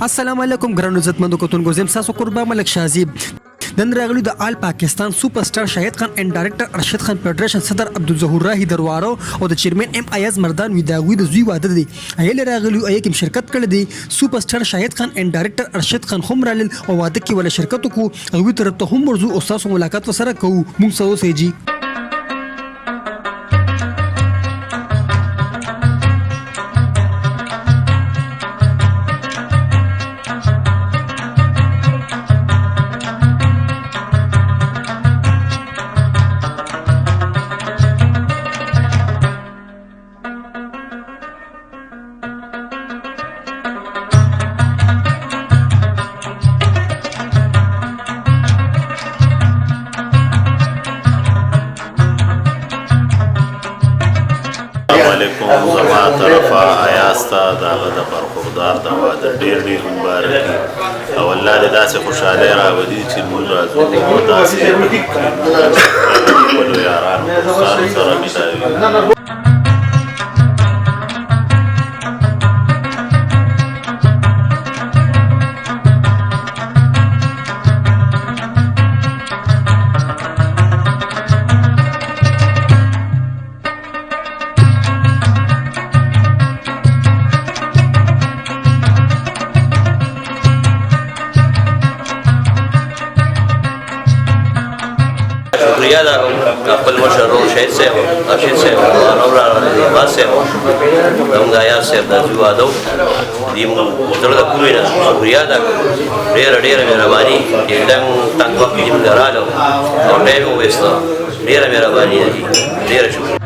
السلام علیکم ګرانو عزتمندو کتونکو زم تاسو قربان ملک شازیب نن راغلی د آل پاکستان سپر سٹار شاهد خان اینڈ ډایرکټر ارشد خان فدریشن صدر عبدالظهور راهی دروارو او د چیرمن ام ایاز مردان ویداوی د زوی واده دی ایل راغلی او یکم شرکت کړی دی سپر سٹار شاهد خان اینڈ ډایرکټر ارشد خان خمرال او واده کې ولا شرکت کو او طرف ته هم مرزو او تاسو ملاقات وسره کوو مونږ سره سيجي علیکم زما طرفه ایاستا دغه د برخوردار د واده ډېر مبارکي او الله دې داسې خوشحالۍ راولي چې موږ راځو او داسې خپلو یارانو دوستانو سره ملاوي شکریہ دا خپل مشر شهید صاحب راشد صاحب نور عباس صاحب زموږ ایاز صاحب د زوی واده دې موږ زړه د پورې نه شکریہ دا ډېره مهرباني एकदम تنګ وخت کې موږ راغلو او ټایم وویسته ډېره مهرباني دي ډېره شکریہ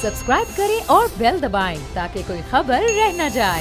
सब्सक्राइब करें और बेल दबाएं ताकि कोई खबर रह न जाए।